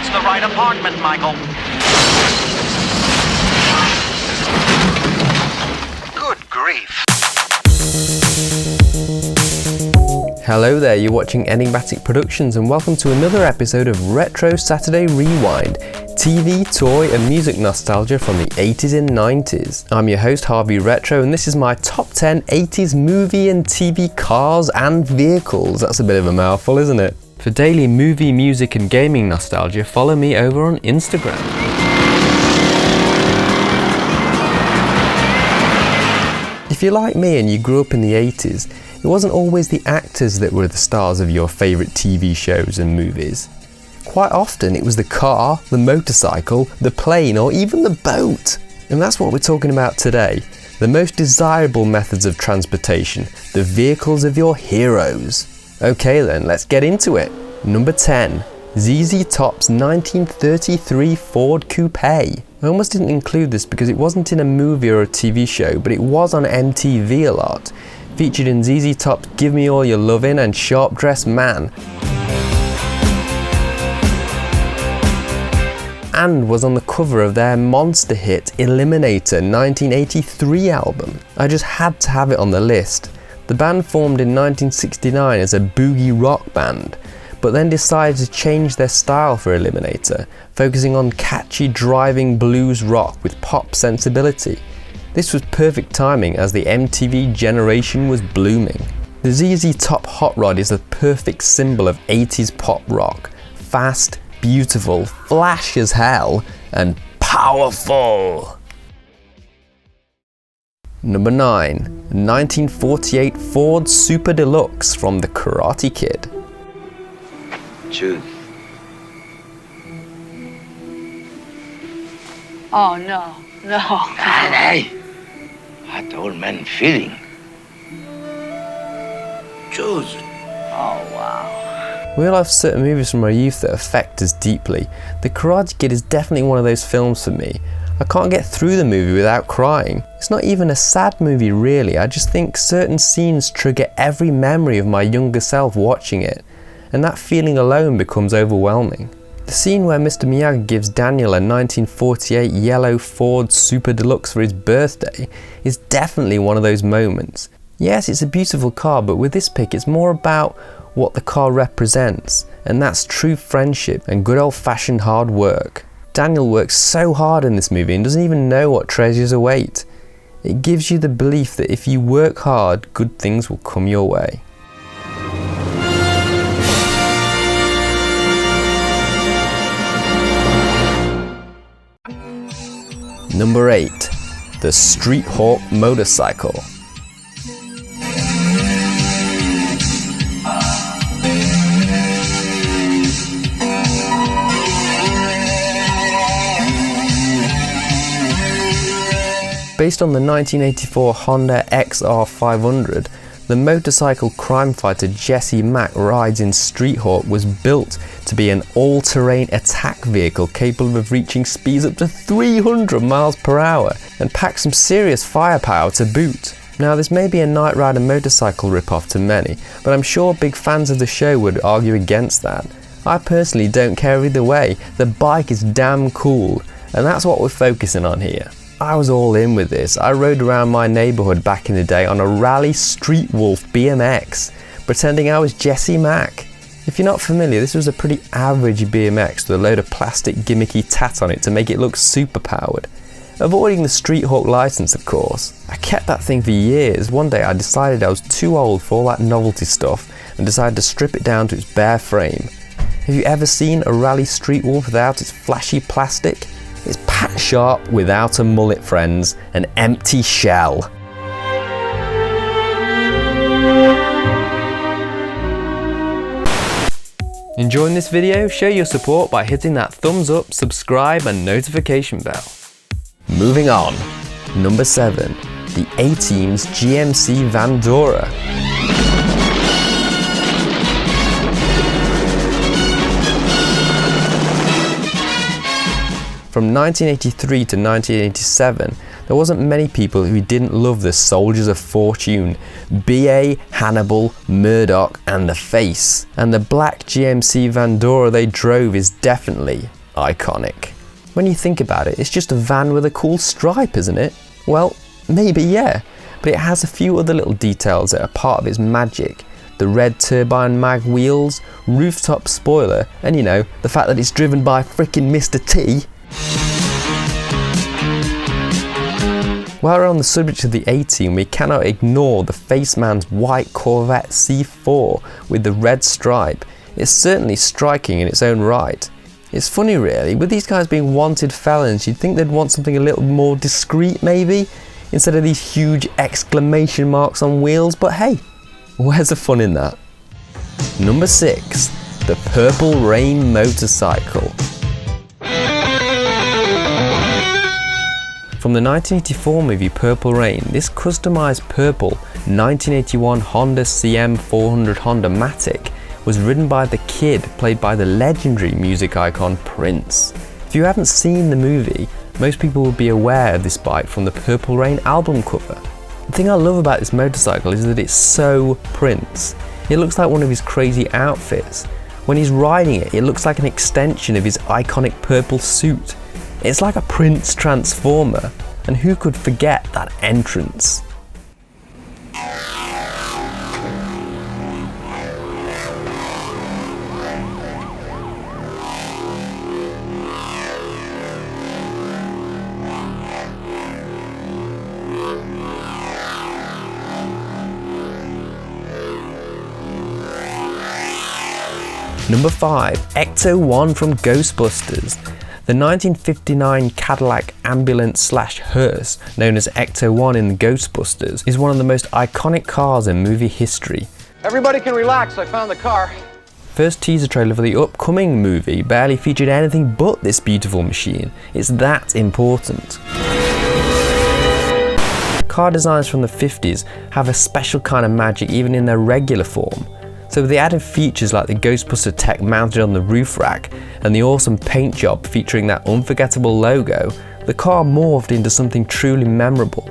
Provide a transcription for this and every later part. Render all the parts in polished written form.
That's the right apartment, Michael. Good grief. Hello there, you're watching Enigmatic Productions and welcome to another episode of Retro Saturday Rewind, TV, toy and music nostalgia from the 80s and 90s. I'm your host Harvey Retro and this is my top 10 80s movie and TV cars and vehicles. That's a bit of a mouthful, isn't it? For daily movie, music and gaming nostalgia, follow me over on Instagram. If you're like me and you grew up in the 80s, it wasn't always the actors that were the stars of your favourite TV shows and movies. Quite often it was the car, the motorcycle, the plane or even the boat. And that's what we're talking about today. The most desirable methods of transportation, the vehicles of your heroes. Okay then, let's get into it. Number 10. ZZ Top's 1933 Ford Coupe. I almost didn't include this because it wasn't in a movie or a TV show, but it was on MTV a lot. Featured in ZZ Top's Give Me All Your Lovin' and Sharp Dressed Man. And was on the cover of their monster hit Eliminator 1983 album. I just had to have it on the list. The band formed in 1969 as a boogie rock band, but then decided to change their style for Eliminator, focusing on catchy driving blues rock with pop sensibility. This was perfect timing as the MTV generation was blooming. The ZZ Top Hot Rod is a perfect symbol of 80s pop rock. Fast, beautiful, flash as hell, and powerful. Number 9. 1948 Ford Super Deluxe from The Karate Kid. Choose. Oh no. Hey, what the old man feeling? Choose. Oh wow. We all have certain movies from our youth that affect us deeply. The Karate Kid is definitely one of those films for me. I can't get through the movie without crying. It's not even a sad movie really, I just think certain scenes trigger every memory of my younger self watching it, and that feeling alone becomes overwhelming. The scene where Mr. Miyagi gives Daniel a 1948 yellow Ford Super Deluxe for his birthday is definitely one of those moments. Yes, it's a beautiful car, but with this pick it's more about what the car represents, and that's true friendship and good old-fashioned hard work. Daniel works so hard in this movie and doesn't even know what treasures await. It gives you the belief that if you work hard, good things will come your way. Number 8. The Street Hawk motorcycle. Based on the 1984 Honda XR500, the motorcycle crime fighter Jesse Mack rides in Street Hawk was built to be an all-terrain attack vehicle capable of reaching speeds up to 300 miles per hour and packs some serious firepower to boot. Now this may be a Knight Rider motorcycle rip-off to many, but I'm sure big fans of the show would argue against that. I personally don't care either way, the bike is damn cool, and that's what we're focusing on here. I was all in with this. I rode around my neighbourhood back in the day on a Rally Street Wolf BMX, pretending I was Jesse Mack. If you're not familiar, this was a pretty average BMX with a load of plastic gimmicky tat on it to make it look super powered. Avoiding the Street Hawk license, of course. I kept that thing for years. One day I decided I was too old for all that novelty stuff and decided to strip it down to its bare frame. Have you ever seen a Rally Street Wolf without its flashy plastic? It's Pat Sharp without a mullet, friends, an empty shell. Enjoying this video? Show your support by hitting that thumbs up, subscribe and notification bell. Moving on. Number 7. The ATeam's GMC Vandora. From 1983 to 1987, there wasn't many people who didn't love the Soldiers of Fortune, B.A., Hannibal, Murdoch and The Face. And the black GMC Vandora they drove is definitely iconic. When you think about it, it's just a van with a cool stripe, isn't it? Well, maybe yeah, but it has a few other little details that are part of its magic. The red turbine mag wheels, rooftop spoiler, and you know, the fact that it's driven by frickin' Mr. T. While we're on the subject of the ATeam, we cannot ignore the Faceman's white Corvette C4 with the red stripe. It's certainly striking in its own right. It's funny really, with these guys being wanted felons, you'd think they'd want something a little more discreet maybe, instead of these huge exclamation marks on wheels, but hey, where's the fun in that? Number 6, the Purple Rain motorcycle. From the 1984 movie Purple Rain, this customised purple 1981 Honda CM400 Honda Matic was ridden by the Kid, played by the legendary music icon Prince. If you haven't seen the movie, most people will be aware of this bike from the Purple Rain album cover. The thing I love about this motorcycle is that it's so Prince. It looks like one of his crazy outfits. When he's riding it, it looks like an extension of his iconic purple suit. It's like a Prince transformer, and who could forget that entrance? Number 5, Ecto 1 from Ghostbusters. The 1959 Cadillac ambulance/hearse, known as Ecto 1 in Ghostbusters, is one of the most iconic cars in movie history. Everybody can relax, I found the car. First teaser trailer for the upcoming movie barely featured anything but this beautiful machine. It's that important. Car designs from the 50s have a special kind of magic even in their regular form. So with the added features like the Ghostbuster tech mounted on the roof rack and the awesome paint job featuring that unforgettable logo, the car morphed into something truly memorable.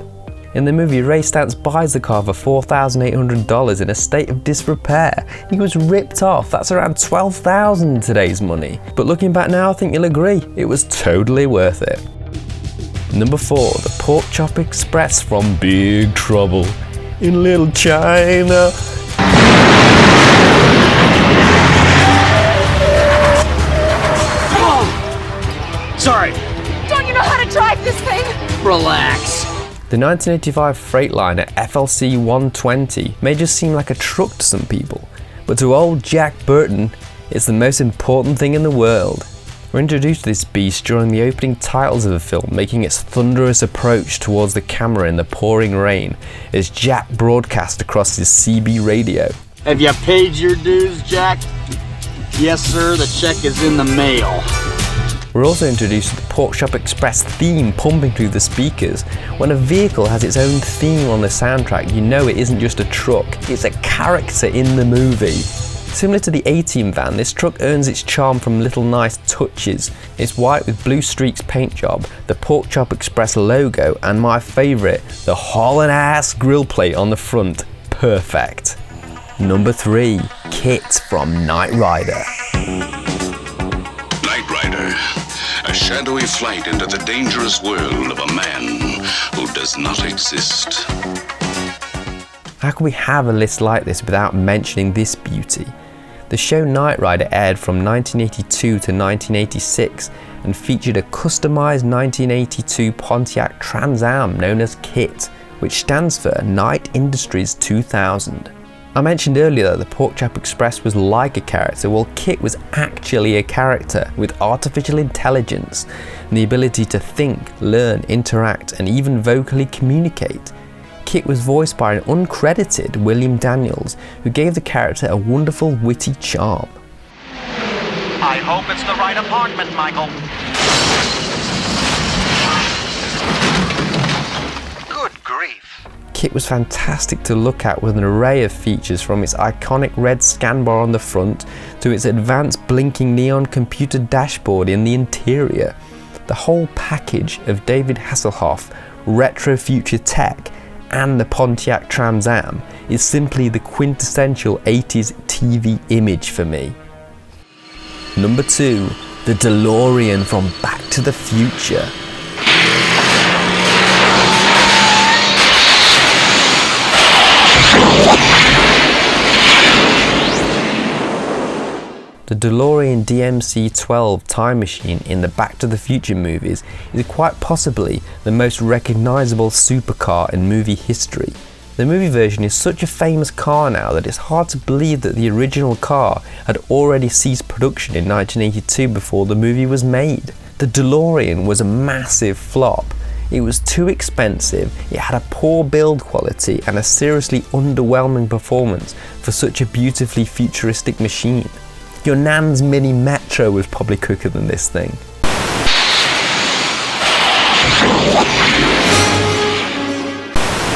In the movie, Ray Stantz buys the car for $4,800 in a state of disrepair. He was ripped off, that's around $12,000 in today's money. But looking back now, I think you'll agree, it was totally worth it. Number 4, the Porkchop Express from Big Trouble in Little China. Sorry. Don't you know how to drive this thing? Relax. The 1985 Freightliner FLC 120 may just seem like a truck to some people, but to old Jack Burton, it's the most important thing in the world. We're introduced to this beast during the opening titles of the film, making its thunderous approach towards the camera in the pouring rain as Jack broadcasts across his CB radio. Have you paid your dues, Jack? Yes, sir, the check is in the mail. We're also introduced to the Porkchop Express theme pumping through the speakers. When a vehicle has its own theme on the soundtrack, you know it isn't just a truck, it's a character in the movie. Similar to the ATeam van, this truck earns its charm from little nice touches. It's white with blue streaks paint job, the Porkchop Express logo, and my favourite, the hauling ass grille plate on the front. Perfect. Number 3, Kitt from Knightrider. Knightrider, a shadowy flight into the dangerous world of a man who does not exist. How can we have a list like this without mentioning this beauty? The show Knightrider aired from 1982 to 1986 and featured a customised 1982 Pontiac Trans Am known as KITT, which stands for Knight Industries 2000. I mentioned earlier that the Porkchop Express was like a character. Well, KITT was actually a character with artificial intelligence and the ability to think, learn, interact, and even vocally communicate. KITT was voiced by an uncredited William Daniels, who gave the character a wonderful, witty charm. I hope it's the right apartment, Michael. Good grief. KITT was fantastic to look at with an array of features from its iconic red scan bar on the front to its advanced blinking neon computer dashboard in the interior. The whole package of David Hasselhoff, retro future tech, and the Pontiac Trans Am is simply the quintessential 80s TV image for me. Number 2, the DeLorean from Back to the Future. The DeLorean DMC-12 time machine in the Back to the Future movies is quite possibly the most recognisable supercar in movie history. The movie version is such a famous car now that it's hard to believe that the original car had already ceased production in 1982 before the movie was made. The DeLorean was a massive flop. It was too expensive, it had a poor build quality and a seriously underwhelming performance for such a beautifully futuristic machine. Your nan's mini Metro was probably quicker than this thing.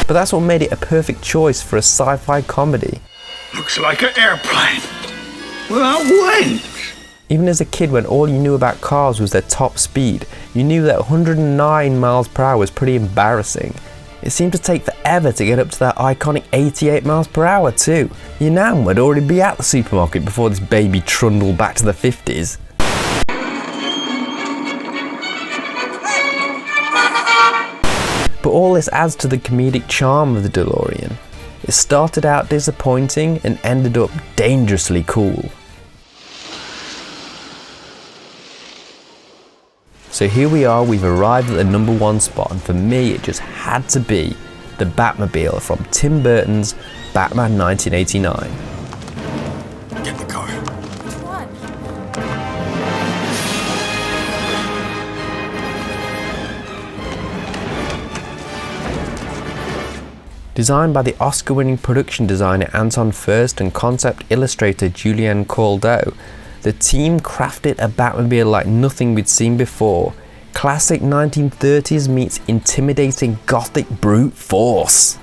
But that's what made it a perfect choice for a sci-fi comedy. Looks like an airplane. Well, when? Even as a kid, when all you knew about cars was their top speed, you knew that 109 miles per hour was pretty embarrassing. It seemed to take forever to get up to that iconic 88 miles per hour too. Your nan would already be at the supermarket before this baby trundled back to the 50s. But all this adds to the comedic charm of the DeLorean. It started out disappointing and ended up dangerously cool. So here we are, we've arrived at the number 1 spot, and for me it just had to be the Batmobile from Tim Burton's Batman 1989. Get in the car. Designed by the Oscar-winning production designer Anton Furst and concept illustrator Julian Caldeau, the team crafted a Batmobile like nothing we'd seen before. Classic 1930s meets intimidating gothic brute force.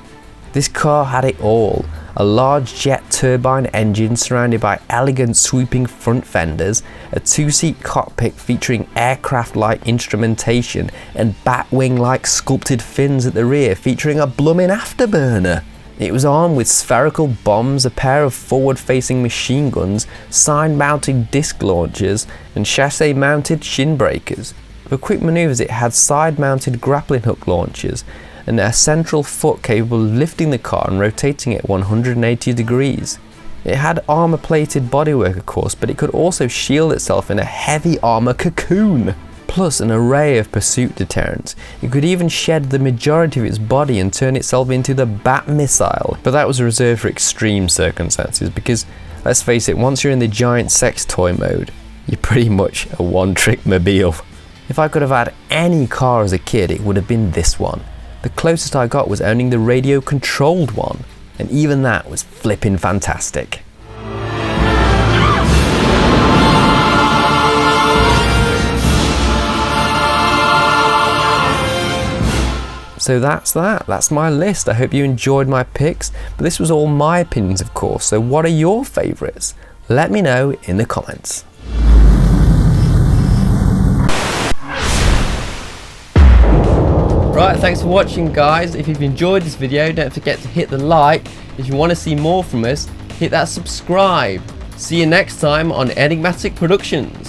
This car had it all. A large jet turbine engine surrounded by elegant sweeping front fenders, a 2-seat cockpit featuring aircraft-like instrumentation, and Batwing-like sculpted fins at the rear featuring a blooming afterburner. It was armed with spherical bombs, a pair of forward-facing machine guns, side-mounted disc launchers, and chassis-mounted shin breakers. For quick manoeuvres it had side-mounted grappling hook launchers, and a central foot capable of lifting the car and rotating it 180 degrees. It had armour-plated bodywork of course, but it could also shield itself in a heavy armour cocoon, plus an array of pursuit deterrents. It could even shed the majority of its body and turn itself into the Bat Missile, but that was reserved for extreme circumstances because, let's face it, once you're in the giant sex toy mode, you're pretty much a one-trick mobile. If I could have had any car as a kid, it would have been this one. The closest I got was owning the radio-controlled one, and even that was flippin' fantastic. So that's my list. I hope you enjoyed my picks, but this was all my opinions of course, so what are your favourites? Let me know in the comments. Right, thanks for watching guys. If you've enjoyed this video, don't forget to hit the like. If you want to see more from us, hit that subscribe. See you next time on Enigmatic Productions.